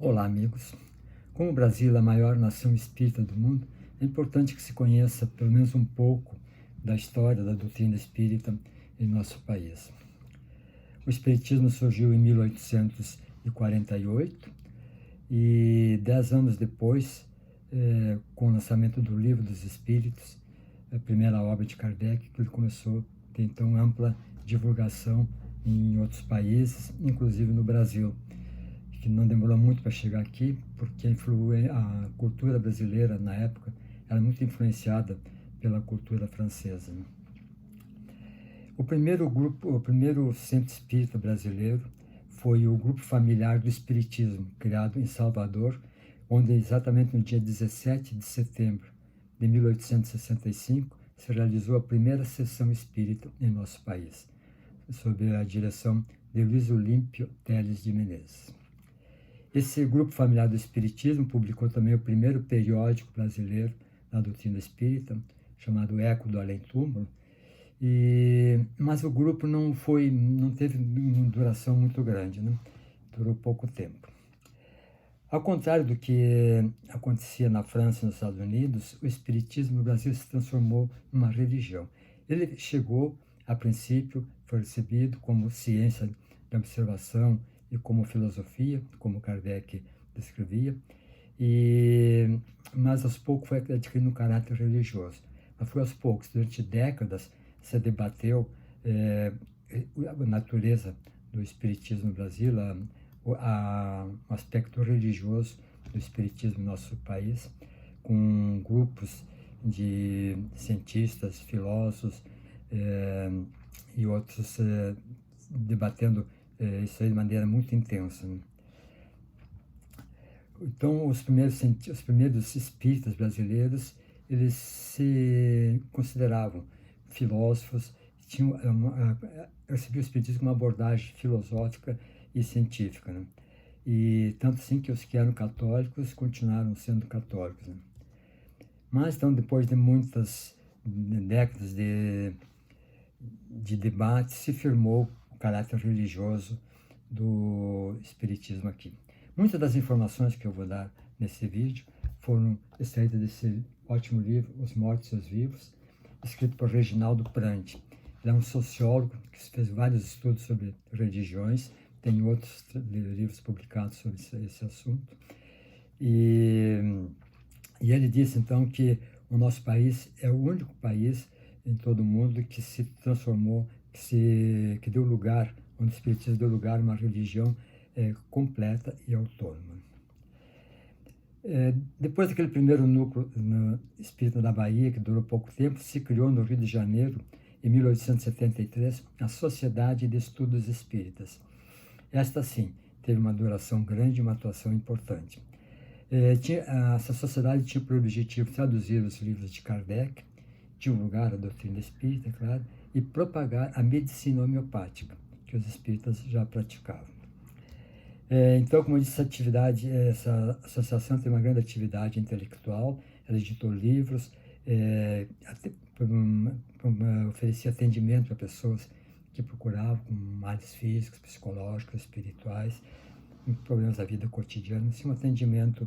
Olá, amigos. Como o Brasil é a maior nação espírita do mundo, é importante que se conheça pelo menos um pouco da história da doutrina espírita em nosso país. O espiritismo surgiu em 1848 e 10 anos depois, com o lançamento do Livro dos Espíritos, a primeira obra de Kardec, que ele começou a ter então ampla divulgação em outros países, inclusive no Brasil, que não demorou muito para chegar aqui, porque a cultura brasileira, na época, era muito influenciada pela cultura francesa. O primeiro centro espírita brasileiro foi o Grupo Familiar do Espiritismo, criado em Salvador, onde exatamente no dia 17 de setembro de 1865 se realizou a primeira sessão espírita em nosso país, sob a direção de Luiz Olímpio Teles de Menezes. Esse grupo familiar do Espiritismo publicou também o primeiro periódico brasileiro da doutrina espírita, chamado Eco do Além-Túmulo, mas o grupo não teve uma duração muito grande, né? Durou pouco tempo. Ao contrário do que acontecia na França e nos Estados Unidos, o Espiritismo no Brasil se transformou numa religião. Ele chegou, a princípio, foi recebido como ciência da observação e como filosofia, como Kardec descrevia, mas aos poucos foi adquirindo um caráter religioso. Mas foi aos poucos, durante décadas, se debateu a natureza do espiritismo no Brasil, o aspecto religioso do espiritismo no nosso país, com grupos de cientistas, filósofos e outros debatendo isso aí de maneira muito intensa, né? Então, os primeiros espíritas brasileiros, eles se consideravam filósofos, recebiam o espiritismo com uma abordagem filosófica e científica, né? E tanto assim que os que eram católicos continuaram sendo católicos, né? Mas, então, depois de muitas décadas de debate, se firmou o caráter religioso do espiritismo aqui. Muitas das informações que eu vou dar nesse vídeo foram extraídas desse ótimo livro, Os Mortos e os Vivos, escrito por Reginaldo Prandi. Ele é um sociólogo que fez vários estudos sobre religiões, tem outros livros publicados sobre esse assunto. E ele disse, então, que o nosso país é o único país em todo o mundo que se transformou, que deu lugar, onde o espiritismo deu lugar a uma religião completa e autônoma. Depois daquele primeiro núcleo espírita da Bahia, que durou pouco tempo, se criou no Rio de Janeiro, em 1873, a Sociedade de Estudos Espíritas. Esta, sim, teve uma duração grande e uma atuação importante. Essa sociedade tinha por objetivo traduzir os livros de Kardec, divulgar a doutrina espírita, claro, e propagar a medicina homeopática, que os espíritas já praticavam. Então, como eu disse, essa associação tem uma grande atividade intelectual, ela editou livros, oferecia atendimento para pessoas que procuravam com males físicos, psicológicos, espirituais, problemas da vida cotidiana, assim, um atendimento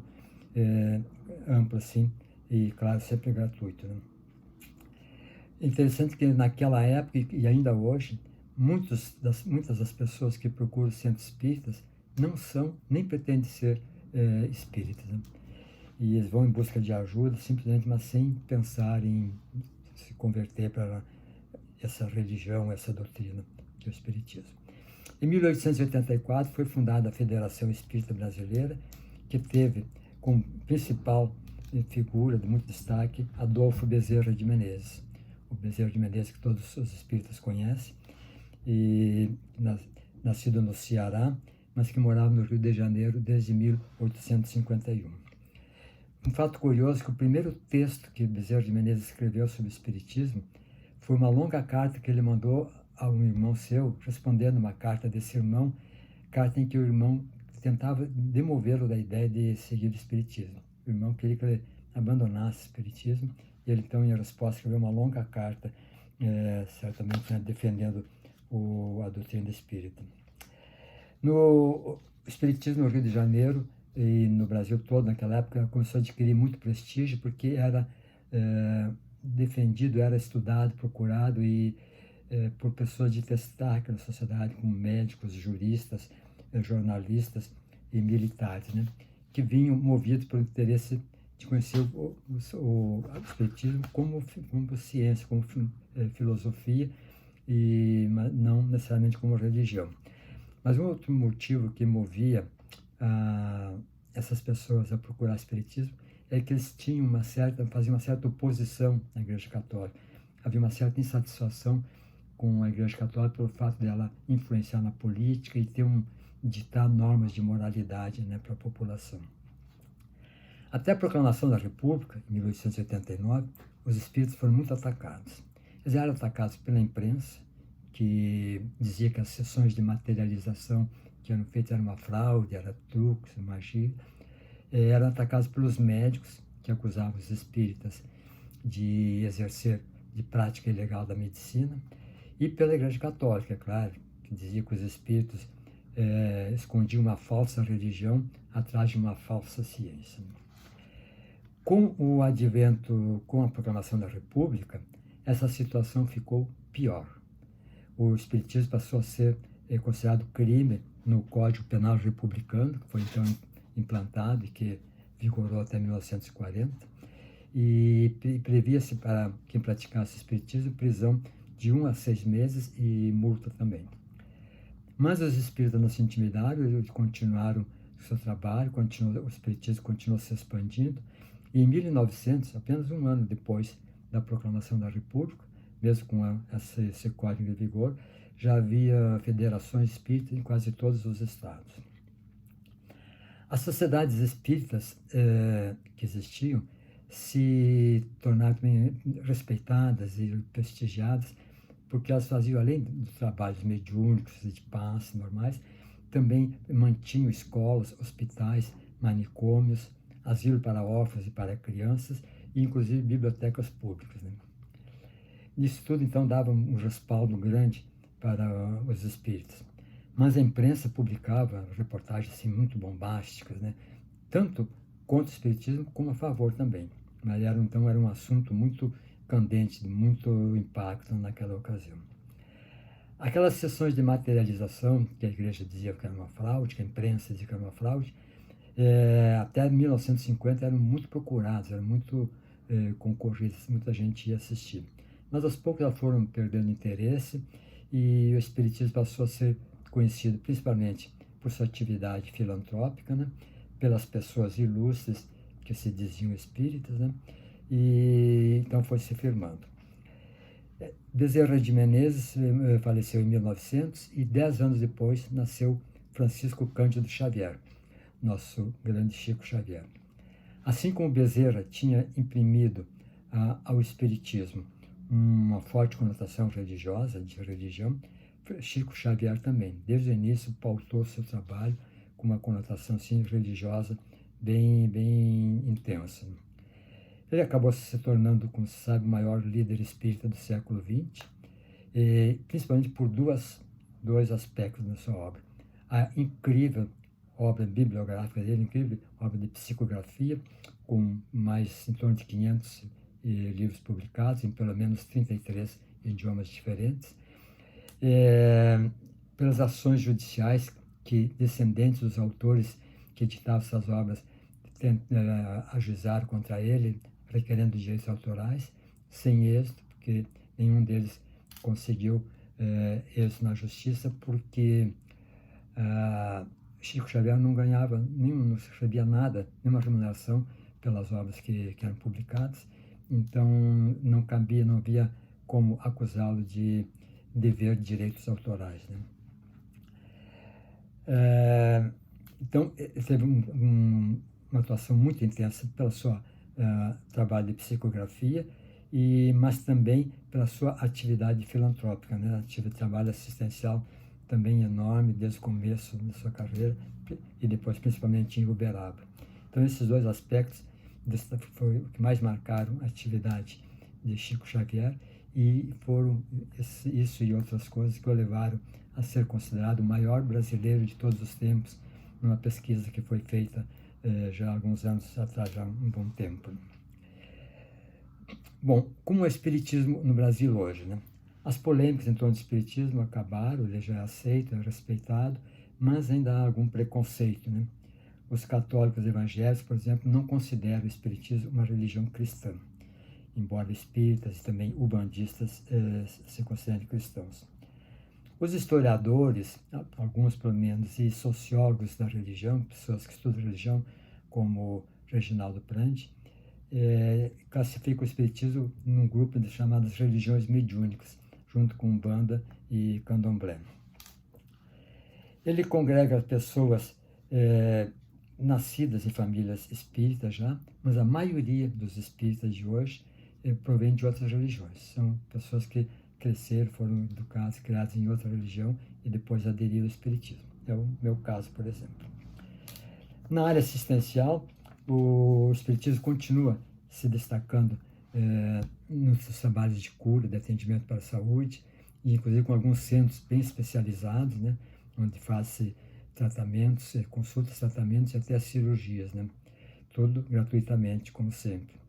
amplo, assim, e, claro, sempre gratuito, né? É interessante que naquela época e ainda hoje, muitas das pessoas que procuram centros espíritas não são, nem pretendem ser espíritas, né? E eles vão em busca de ajuda, simplesmente, mas sem pensar em se converter para essa religião, essa doutrina que é o espiritismo. Em 1884 foi fundada a Federação Espírita Brasileira, que teve como principal figura de muito destaque Adolfo Bezerra de Menezes. O Bezerra de Menezes, que todos os espíritas conhecem, e nascido no Ceará, mas que morava no Rio de Janeiro desde 1851. Um fato curioso é que o primeiro texto que Bezerra de Menezes escreveu sobre o espiritismo foi uma longa carta que ele mandou a um irmão seu, respondendo uma carta desse irmão, carta em que o irmão tentava demovê-lo da ideia de seguir o espiritismo. O irmão queria que ele abandonasse o espiritismo, e ele, então, em resposta, escreveu uma longa carta, certamente, né, defendendo a doutrina espírita. No espiritismo no Rio de Janeiro e no Brasil todo, naquela época, começou a adquirir muito prestígio porque era defendido, era estudado, procurado e por pessoas de destaque na sociedade, como médicos, juristas, jornalistas e militares, né? Que vinham movidos pelo interesse de conhecer o Espiritismo como ciência, como filosofia, e não necessariamente como religião. Mas um outro motivo que movia essas pessoas a procurar Espiritismo é que eles faziam uma certa oposição à Igreja Católica. Havia uma certa insatisfação com a Igreja Católica pelo fato dela influenciar na política e ditar normas de moralidade, né, para a população. Até a proclamação da República, em 1889, os espíritos foram muito atacados. Eles eram atacados pela imprensa, que dizia que as sessões de materialização que eram feitas eram uma fraude, era truques, magia. Eram atacados pelos médicos, que acusavam os espíritas de exercer de prática ilegal da medicina, e pela Igreja Católica, é claro, que dizia que os espíritos escondiam uma falsa religião atrás de uma falsa ciência. Com o advento, com a proclamação da República, essa situação ficou pior. O espiritismo passou a ser considerado crime no Código Penal Republicano, que foi então implantado e que vigorou até 1940, e previa-se para quem praticasse espiritismo prisão de 1 a 6 meses e multa também. Mas os espíritas não se intimidaram, eles continuaram o seu trabalho, o espiritismo continuou se expandindo, e em 1900, apenas um ano depois da proclamação da República, mesmo com esse código em vigor, já havia federações espíritas em quase todos os estados. As sociedades espíritas que existiam se tornaram também respeitadas e prestigiadas, porque elas faziam, além dos trabalhos mediúnicos e de passe normais, também mantinham escolas, hospitais, manicômios, asilo para órfãos e para crianças, e inclusive bibliotecas públicas, né? Isso tudo, então, dava um respaldo grande para os espíritas. Mas a imprensa publicava reportagens assim, muito bombásticas, né? Tanto contra o espiritismo como a favor também. Mas era um assunto muito candente, de muito impacto naquela ocasião. Aquelas sessões de materialização, que a igreja dizia que era uma fraude, que a imprensa dizia que era uma fraude, até 1950 eram muito procuradas, eram muito concorridas, muita gente ia assistir. Mas aos poucos elas foram perdendo interesse e o espiritismo passou a ser conhecido principalmente por sua atividade filantrópica, né? Pelas pessoas ilustres que se diziam espíritas, né? E então foi se firmando. Bezerra de Menezes faleceu em 1900 e 10 anos depois nasceu Francisco Cândido Xavier, nosso grande Chico Xavier. Assim como Bezerra tinha imprimido ao espiritismo uma forte conotação religiosa, de religião, Chico Xavier também, desde o início, pautou seu trabalho com uma conotação assim, religiosa bem intensa. Ele acabou se tornando, como se sabe, o maior líder espírita do século XX, principalmente por dois aspectos da sua obra. A incrível obra bibliográfica dele, incrível obra de psicografia, com mais em torno de 500 livros publicados em pelo menos 33 idiomas diferentes, pelas ações judiciais que descendentes dos autores que editavam essas obras ajuizaram contra ele, requerendo direitos autorais, sem êxito, porque nenhum deles conseguiu êxito na justiça, porque Chico Xavier não ganhava não recebia nada, nenhuma remuneração pelas obras que eram publicadas, então não havia como acusá-lo de dever de direitos autorais, né? Então, teve uma atuação muito intensa pelo seu trabalho de psicografia, mas também pela sua atividade filantrópica, né? Trabalho assistencial também enorme desde o começo da sua carreira e depois principalmente em Uberaba. Então esses dois aspectos foi o que mais marcaram a atividade de Chico Xavier e foram isso e outras coisas que o levaram a ser considerado o maior brasileiro de todos os tempos, numa pesquisa que foi feita já há alguns anos atrás, já há um bom tempo. Bom, como é o espiritismo no Brasil hoje, né? As polêmicas em torno do espiritismo acabaram, ele já é aceito, é respeitado, mas ainda há algum preconceito, né? Os católicos evangélicos, por exemplo, não consideram o espiritismo uma religião cristã, embora espíritas e também ubandistas se considerem cristãos. Os historiadores, alguns pelo menos, e sociólogos da religião, pessoas que estudam religião, como Reginaldo Prandi, classifica o espiritismo num grupo de chamadas religiões mediúnicas, junto com Umbanda e Candomblé. Ele congrega pessoas nascidas em famílias espíritas já, mas a maioria dos espíritas de hoje provém de outras religiões. São pessoas que cresceram, foram educadas, criadas em outra religião e depois aderiram ao espiritismo. É o meu caso, por exemplo. Na área assistencial, o espiritismo continua se destacando nos trabalhos de cura, de atendimento para a saúde, e inclusive com alguns centros bem especializados, né, onde faz-se tratamentos, consultas, tratamentos e até cirurgias, né, tudo gratuitamente, como sempre.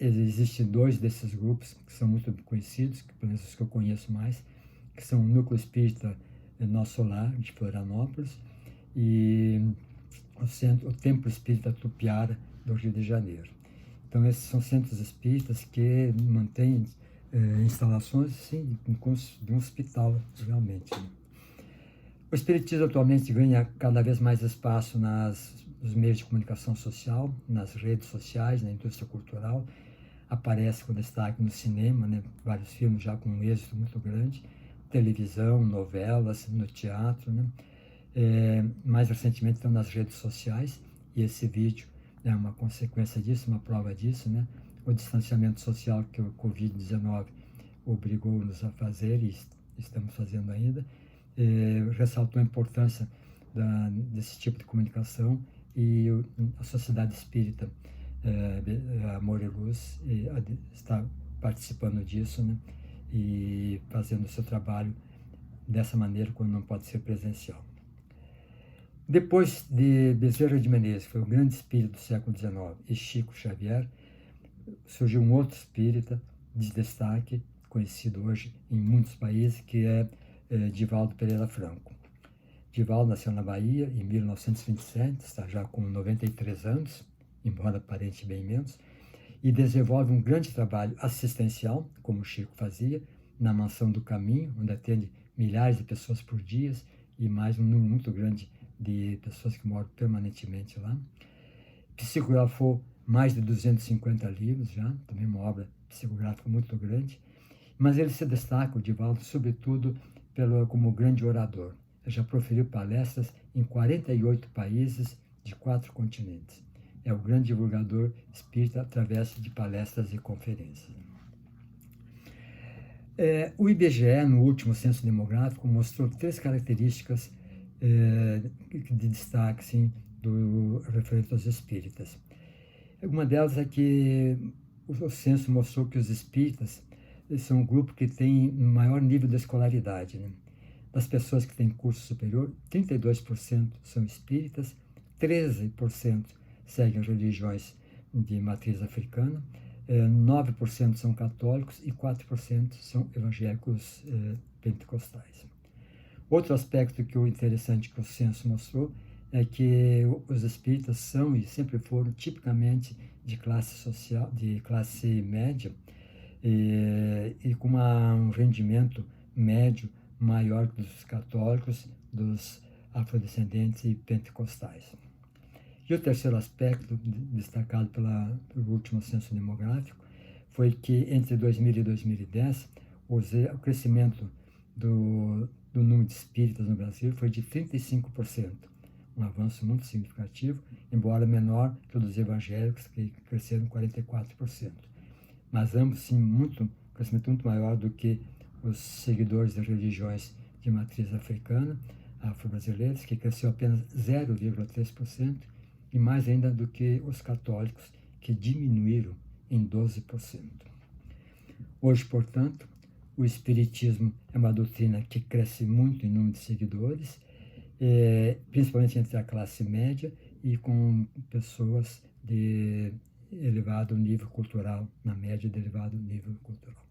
Existem 2 desses grupos que são muito conhecidos, que, pelo menos os que eu conheço mais, que são o Núcleo Espírita Nosso Lar, de Florianópolis, e o Templo Espírita Tupiara, do Rio de Janeiro. Então, esses são centros espíritas que mantêm instalações assim, de um hospital, realmente. O espiritismo atualmente ganha cada vez mais espaço nos meios de comunicação social, nas redes sociais, na indústria cultural. Aparece com destaque no cinema, né, vários filmes já com um êxito muito grande, televisão, novelas, no teatro, né? Mais recentemente estão nas redes sociais, e esse vídeo é uma consequência disso, uma prova disso, né? O distanciamento social que o Covid-19 obrigou-nos a fazer, e estamos fazendo ainda, ressaltou a importância desse tipo de comunicação, e a Sociedade Espírita Amor e Luz está participando disso, né? E fazendo o seu trabalho dessa maneira, quando não pode ser presencial. Depois de Bezerra de Menezes, que foi o grande espírito do século XIX, e Chico Xavier, surgiu um outro espírita de destaque, conhecido hoje em muitos países, que é Divaldo Pereira Franco. Divaldo nasceu na Bahia em 1927, está já com 93 anos, embora aparente bem menos, e desenvolve um grande trabalho assistencial, como o Chico fazia, na Mansão do Caminho, onde atende milhares de pessoas por dia e mais um número muito grande de pessoas que moram permanentemente lá. Psicografou mais de 250 livros já, também uma obra psicográfica muito grande, mas ele se destaca, o Divaldo, sobretudo como grande orador. Ele já proferiu palestras em 48 países de 4 continentes. É o grande divulgador espírita através de palestras e conferências. O IBGE, no último censo demográfico, mostrou 3 características de destaque, sim, referente aos espíritas. Uma delas é que o censo mostrou que os espíritas são um grupo que tem maior nível de escolaridade, né? Das pessoas que têm curso superior, 32% são espíritas, 13% seguem religiões de matriz africana, 9% são católicos e 4% são evangélicos pentecostais. Outro aspecto que o interessante que o censo mostrou é que os espíritas são e sempre foram tipicamente de classe social, de classe média, e com um rendimento médio maior que dos católicos, dos afrodescendentes e pentecostais. E o terceiro aspecto destacado pelo último censo demográfico foi que entre 2000 e 2010 o crescimento do número de espíritas no Brasil foi de 35%, um avanço muito significativo, embora menor que o dos evangélicos, que cresceram 44%. Mas ambos, sim, um crescimento muito maior do que os seguidores das religiões de matriz africana, afro-brasileiros, que cresceu apenas 0,3%, e mais ainda do que os católicos, que diminuíram em 12%. Hoje, portanto, o espiritismo é uma doutrina que cresce muito em número de seguidores, principalmente entre a classe média e com pessoas de elevado nível cultural, na média de elevado nível cultural.